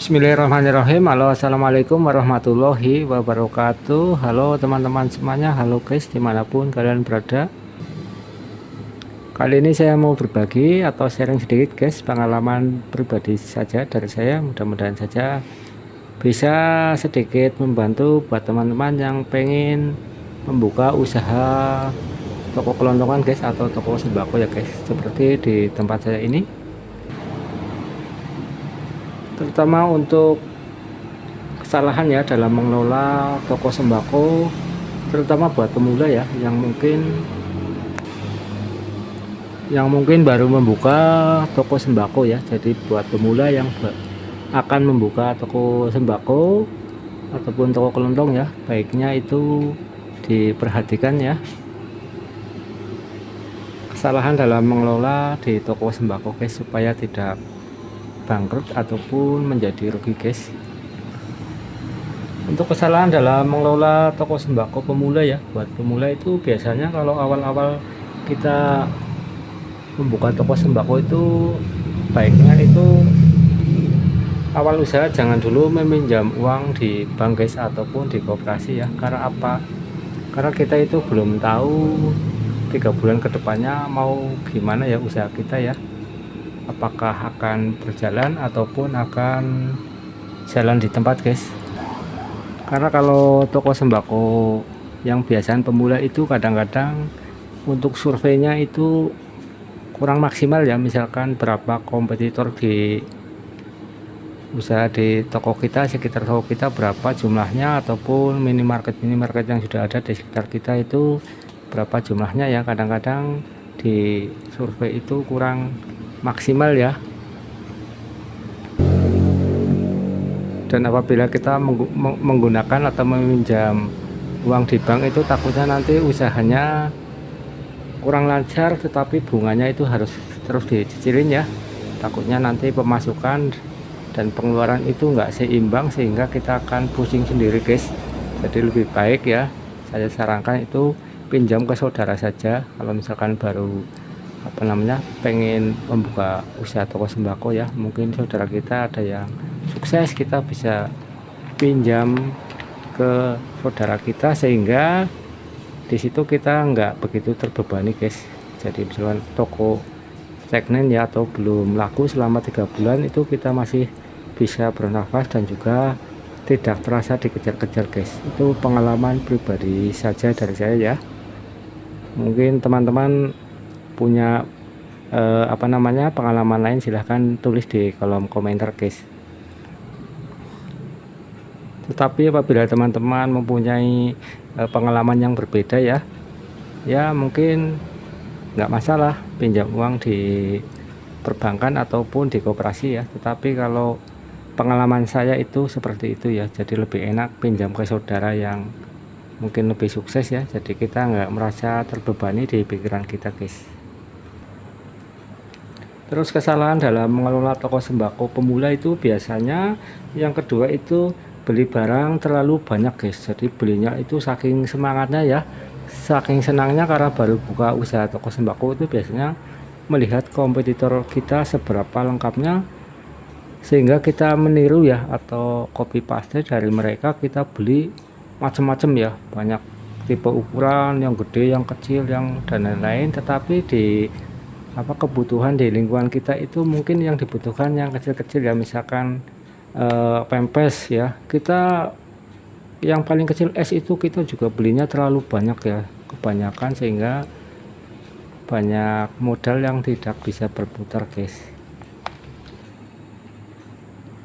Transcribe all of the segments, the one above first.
Bismillahirrahmanirrahim. Halo, assalamualaikum warahmatullahi wabarakatuh. Halo teman-teman semuanya, halo guys, dimanapun kalian berada. Kali ini saya mau berbagi atau sharing sedikit guys, pengalaman pribadi saja dari saya. Mudah-mudahan saja bisa sedikit membantu buat teman-teman yang pengen membuka usaha toko kelontongan guys, atau toko sembako ya guys, seperti di tempat saya ini. Terutama untuk kesalahan ya dalam mengelola toko sembako, terutama buat pemula ya yang mungkin baru membuka toko sembako ya. Jadi buat pemula yang akan membuka toko sembako ataupun toko kelontong ya, baiknya itu diperhatikan ya kesalahan dalam mengelola di toko sembako guys, supaya tidak bangkrut ataupun menjadi rugi guys. Untuk kesalahan dalam mengelola toko sembako pemula ya, buat pemula itu biasanya kalau awal-awal kita membuka toko sembako itu, baiknya itu awal usaha jangan dulu meminjam uang di bank guys, ataupun di koperasi ya. Karena apa? Karena kita itu belum tahu 3 bulan kedepannya mau gimana ya usaha kita ya, apakah akan berjalan ataupun akan jalan di tempat guys. Karena kalau toko sembako yang biasanya pemula itu kadang-kadang untuk surveinya itu kurang maksimal ya. Misalkan berapa kompetitor di usaha di toko kita, sekitar toko kita berapa jumlahnya, ataupun minimarket yang sudah ada di sekitar kita itu berapa jumlahnya ya. Kadang-kadang di survei itu kurang maksimal ya. Dan apabila kita menggunakan atau meminjam uang di bank itu, takutnya nanti usahanya kurang lancar, tetapi bunganya itu harus terus dicicilin ya. Takutnya nanti pemasukan dan pengeluaran itu enggak seimbang, sehingga kita akan pusing sendiri guys. Jadi lebih baik ya, saya sarankan itu pinjam ke saudara saja. Kalau misalkan baru pengen membuka usaha toko sembako ya, mungkin saudara kita ada yang sukses, kita bisa pinjam ke saudara kita, sehingga di situ kita nggak begitu terbebani guys. Jadi misalkan toko stagnan ya, atau belum laku selama 3 bulan, itu kita masih bisa bernafas dan juga tidak terasa dikejar-kejar guys. Itu pengalaman pribadi saja dari saya ya. Mungkin teman-teman punya pengalaman lain, silahkan tulis di kolom komentar guys. Tetapi apabila teman-teman mempunyai pengalaman yang berbeda ya mungkin nggak masalah pinjam uang di perbankan ataupun di koperasi ya. Tetapi kalau pengalaman saya itu seperti itu ya, jadi lebih enak pinjam ke saudara yang mungkin lebih sukses ya. Jadi kita nggak merasa terbebani di pikiran kita guys. Terus kesalahan dalam mengelola toko sembako pemula itu biasanya yang kedua itu beli barang terlalu banyak guys. Jadi belinya itu saking semangatnya ya, saking senangnya karena baru buka usaha toko sembako, itu biasanya melihat kompetitor kita seberapa lengkapnya, sehingga kita meniru ya, atau copy paste dari mereka. Kita beli macam-macam ya, banyak tipe ukuran, yang gede, yang kecil, yang dan lain-lain. Tetapi di kebutuhan di lingkungan kita itu mungkin yang dibutuhkan yang kecil-kecil ya. Misalkan pempes ya, kita yang paling kecil es itu kita juga belinya terlalu banyak ya, kebanyakan, sehingga banyak modal yang tidak bisa berputar guys.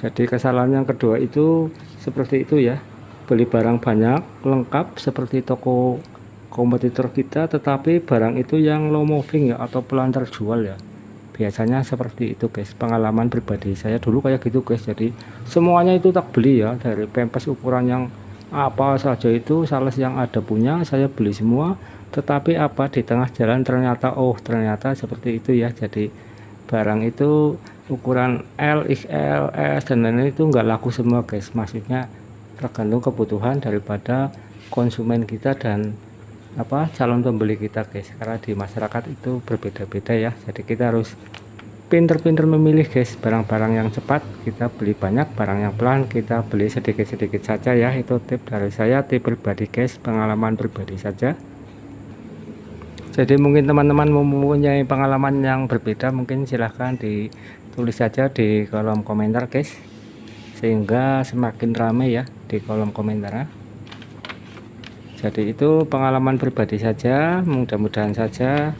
Jadi kesalahan yang kedua itu seperti itu ya, beli barang banyak lengkap seperti toko kompetitor kita, tetapi barang itu yang low moving ya, atau pelantar jual ya. Biasanya seperti itu guys, pengalaman pribadi saya dulu kayak gitu guys. Jadi semuanya itu tak beli ya, dari pempes ukuran yang apa saja itu sales yang ada punya saya beli semua. Tetapi di tengah jalan ternyata seperti itu ya. Jadi barang itu ukuran L, XL, S dan lain-lain itu nggak laku semua guys. Maksudnya tergantung kebutuhan daripada konsumen kita dan calon pembeli kita guys. Karena di masyarakat itu berbeda-beda ya. Jadi kita harus pinter-pinter memilih guys, barang-barang yang cepat kita beli banyak, barang yang pelan kita beli sedikit-sedikit saja ya. Itu tip dari saya, tip pribadi guys, pengalaman pribadi saja. Jadi mungkin teman-teman mempunyai pengalaman yang berbeda, mungkin silahkan ditulis saja di kolom komentar guys, sehingga semakin ramai ya di kolom komentar. Jadi itu pengalaman pribadi saja, mudah-mudahan saja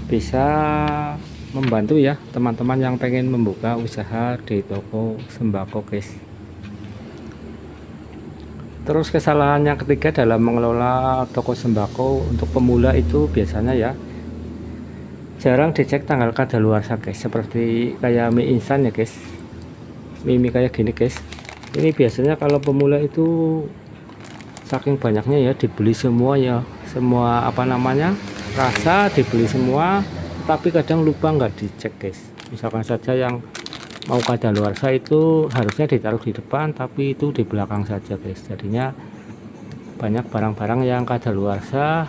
bisa membantu ya teman-teman yang pengen membuka usaha di toko sembako guys. Terus kesalahan yang ketiga dalam mengelola toko sembako untuk pemula itu biasanya ya jarang dicek tanggal kadaluarsa guys, seperti kayak mie instan ya guys, mie kayak gini guys. Ini biasanya kalau pemula itu saking banyaknya ya dibeli semua ya, semua rasa dibeli semua, tapi kadang lupa nggak dicek guys. Misalkan saja yang mau kadaluarsa itu harusnya ditaruh di depan, tapi itu di belakang saja guys. Jadinya banyak barang-barang yang kadaluarsa,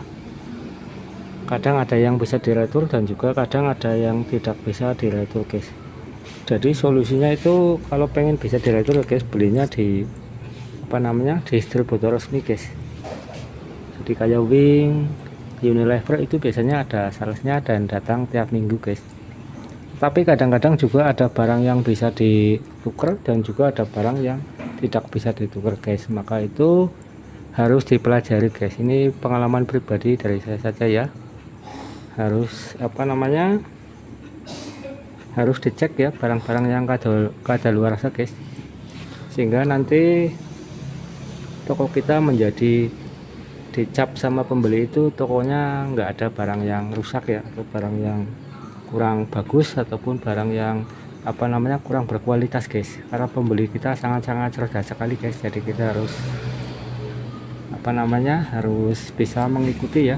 kadang ada yang bisa diretur dan juga kadang ada yang tidak bisa diretur guys. Jadi solusinya itu kalau pengen bisa diretur guys, belinya di distributor resmi guys. Jadi kayak Wing, Unilever itu biasanya ada salesnya dan datang tiap minggu guys. Tapi kadang-kadang juga ada barang yang bisa ditukar dan juga ada barang yang tidak bisa ditukar guys. Maka itu harus dipelajari guys. Ini pengalaman pribadi dari saya saja ya. Harus harus dicek ya barang-barang yang kadaluarsa guys, sehingga nanti toko kita menjadi dicap sama pembeli itu tokonya nggak ada barang yang rusak ya, atau barang yang kurang bagus ataupun barang yang kurang berkualitas guys. Karena pembeli kita sangat-sangat cerdas sekali guys. Jadi kita harus harus bisa mengikuti ya.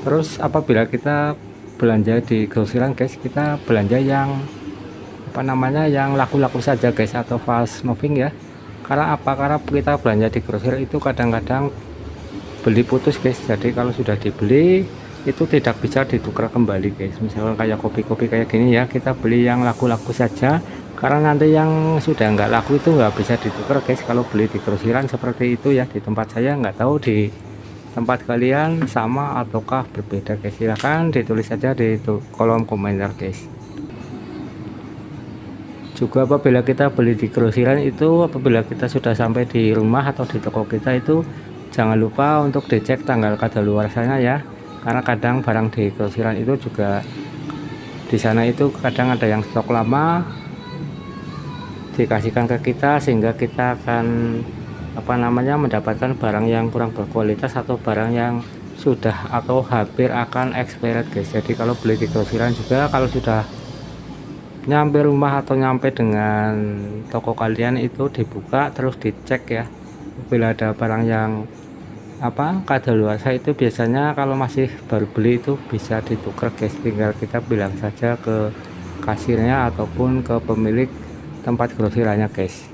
Terus apabila kita belanja di grosiran guys, kita belanja yang yang laku-laku saja guys, atau fast moving ya. Karena karena kita belanja di grosir itu kadang-kadang beli putus guys. Jadi kalau sudah dibeli itu tidak bisa ditukar kembali guys. Misalkan kayak kopi-kopi kayak gini ya, kita beli yang laku-laku saja, karena nanti yang sudah nggak laku itu nggak bisa ditukar guys kalau beli di grosiran seperti itu ya. Di tempat saya, nggak tahu di tempat kalian sama ataukah berbeda guys. Silahkan ditulis saja di kolom komentar guys. Juga apabila kita beli di grosiran itu, apabila kita sudah sampai di rumah atau di toko kita itu, jangan lupa untuk dicek tanggal kadaluarsanya ya. Karena kadang barang di grosiran itu juga di sana itu kadang ada yang stok lama dikasihkan ke kita, sehingga kita akan mendapatkan barang yang kurang berkualitas atau barang yang sudah atau hampir akan expired guys. Jadi kalau beli di grosiran juga, kalau sudah nyampe rumah atau nyampe dengan toko kalian itu dibuka terus dicek ya. Bila ada barang yang kadaluarsa itu biasanya kalau masih baru beli itu bisa ditukar guys. Tinggal kita bilang saja ke kasirnya ataupun ke pemilik tempat grosirannya guys.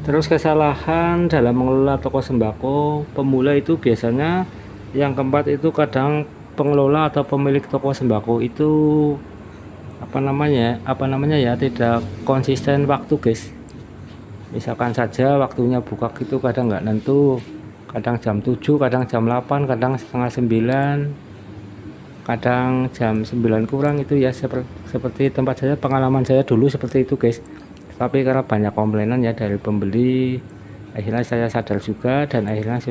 Terus kesalahan dalam mengelola toko sembako pemula itu biasanya yang keempat itu, kadang pengelola atau pemilik toko sembako itu tidak konsisten waktu guys. Misalkan saja waktunya buka itu kadang nggak nentu, kadang jam 7, kadang jam 8, kadang setengah 9, kadang jam 9 kurang itu ya. Seperti tempat saya, pengalaman saya dulu seperti itu guys. Tapi karena banyak komplainan ya dari pembeli, akhirnya saya sadar juga dan akhirnya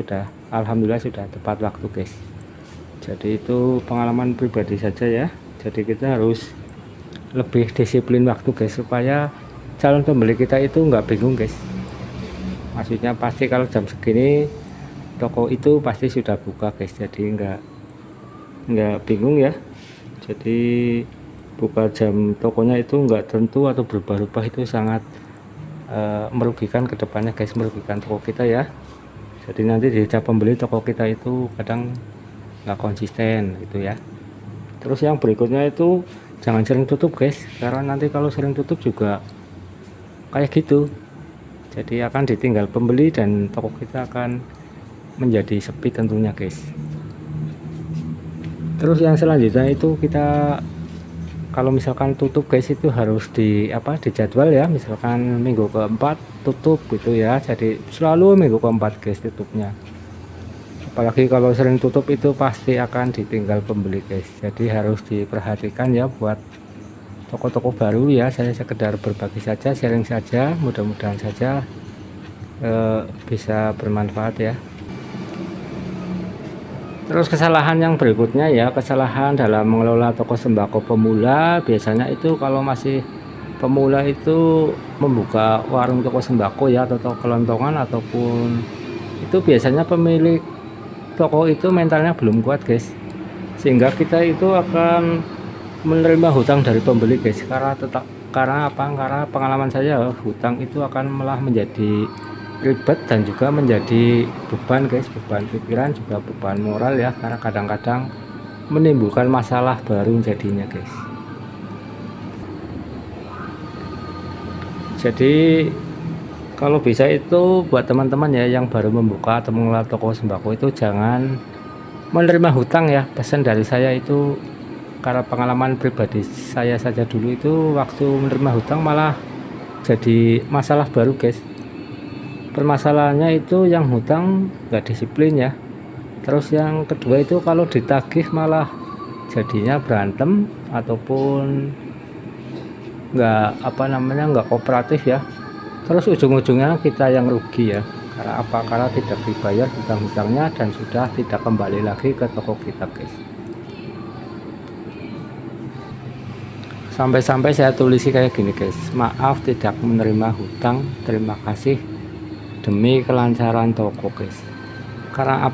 alhamdulillah sudah tepat waktu guys. Jadi itu pengalaman pribadi saja ya. Jadi kita harus lebih disiplin waktu guys, supaya calon pembeli kita itu nggak bingung guys. Maksudnya pasti kalau jam segini toko itu pasti sudah buka guys, jadi nggak bingung ya. Jadi buka jam tokonya itu nggak tentu atau berubah-ubah, itu sangat merugikan kedepannya guys, merugikan toko kita ya. Jadi nanti dicap pembeli toko kita itu kadang nggak konsisten gitu ya. Terus yang berikutnya itu jangan sering tutup guys, karena nanti kalau sering tutup juga kayak gitu, jadi akan ditinggal pembeli dan toko kita akan menjadi sepi tentunya guys. Terus yang selanjutnya itu kita kalau misalkan tutup guys, itu harus dijadwal ya, misalkan minggu keempat tutup gitu ya. Jadi selalu minggu keempat guys tutupnya, apalagi kalau sering tutup itu pasti akan ditinggal pembeli guys. Jadi harus diperhatikan ya buat toko-toko baru ya. Saya sekedar berbagi saja, sharing saja, mudah-mudahan saja bisa bermanfaat ya. Terus kesalahan yang berikutnya ya, kesalahan dalam mengelola toko sembako pemula. Biasanya itu kalau masih pemula itu membuka warung toko sembako ya, atau toko kelontongan, ataupun itu biasanya pemilik toko itu mentalnya belum kuat guys, sehingga kita itu akan menerima hutang dari pembeli guys. Karena pengalaman saya, hutang itu akan malah menjadi ribet dan juga menjadi beban guys, beban pikiran juga beban moral ya, karena kadang-kadang menimbulkan masalah baru jadinya guys. Jadi kalau bisa itu buat teman-teman ya yang baru membuka atau mengelola toko sembako itu jangan menerima hutang ya. Pesan dari saya itu, karena pengalaman pribadi saya saja dulu itu waktu menerima hutang malah jadi masalah baru guys. Permasalahannya itu yang hutang nggak disiplin ya. Terus yang kedua itu kalau ditagih malah jadinya berantem ataupun nggak kooperatif ya. Terus ujung-ujungnya kita yang rugi ya. Karena tidak dibayar hutang-hutangnya dan sudah tidak kembali lagi ke toko kita guys. Sampai-sampai saya tulisi kayak gini guys, maaf tidak menerima hutang, terima kasih demi kelancaran toko guys. Karena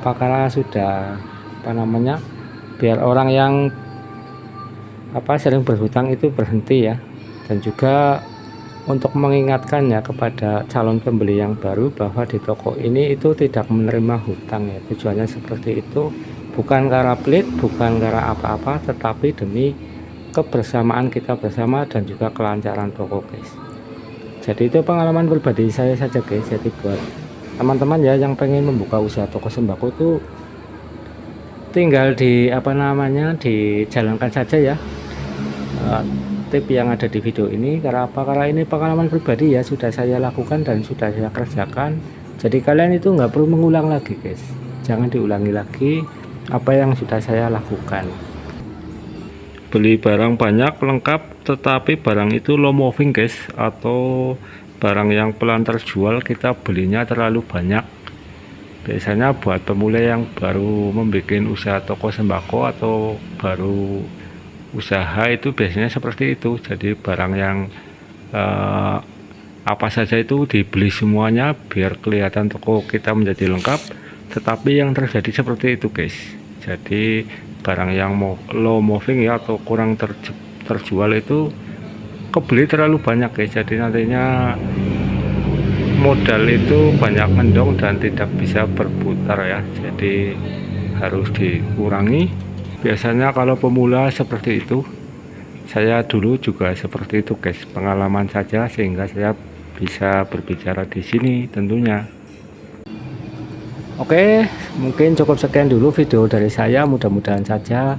sudah biar orang yang sering berhutang itu berhenti ya. Dan juga untuk mengingatkannya kepada calon pembeli yang baru bahwa di toko ini itu tidak menerima hutang ya. Tujuannya seperti itu, bukan karena pelit, bukan karena apa-apa, tetapi demi kebersamaan kita bersama dan juga kelancaran toko guys. Jadi itu pengalaman pribadi saya saja guys. Jadi buat teman-teman ya yang pengen membuka usaha toko sembako itu tinggal dijalankan saja ya tip yang ada di video ini. Karena ini pengalaman pribadi ya, sudah saya lakukan dan sudah saya kerjakan. Jadi kalian itu nggak perlu mengulang lagi guys, jangan diulangi lagi apa yang sudah saya lakukan. Beli barang banyak lengkap tetapi barang itu low moving guys, atau barang yang pelan terjual, kita belinya terlalu banyak. Biasanya buat pemula yang baru membuat usaha toko sembako atau baru usaha itu biasanya seperti itu. Jadi barang yang apa saja itu dibeli semuanya biar kelihatan toko kita menjadi lengkap, tetapi yang terjadi seperti itu guys. Jadi barang yang low moving ya, atau kurang terjual itu kebeli terlalu banyak guys. Jadi nantinya modal itu banyak mendong dan tidak bisa berputar ya. Jadi harus dikurangi. Biasanya kalau pemula seperti itu, saya dulu juga seperti itu guys, pengalaman saja sehingga saya bisa berbicara di sini tentunya. Oke, mungkin cukup sekian dulu video dari saya, mudah-mudahan saja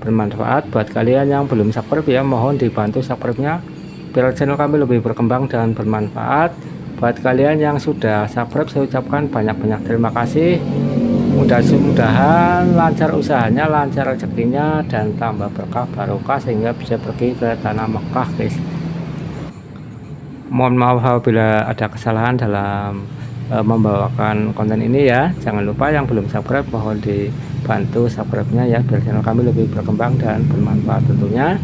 bermanfaat buat kalian yang belum subscribe ya. Mohon dibantu subscribe-nya biar channel kami lebih berkembang dan bermanfaat. Buat kalian yang sudah subscribe, saya ucapkan banyak-banyak terima kasih. Mudah-mudahan lancar usahanya, lancar rezekinya, dan tambah berkah barokah sehingga bisa pergi ke tanah Mekah guys. Mohon maaf apabila ada kesalahan dalam membawakan konten ini ya. Jangan lupa yang belum subscribe mohon dibantu subscribe-nya ya biar channel kami lebih berkembang dan bermanfaat tentunya.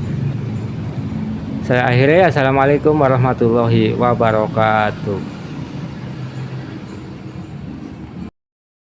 Saya akhiri, assalamualaikum warahmatullahi wabarakatuh.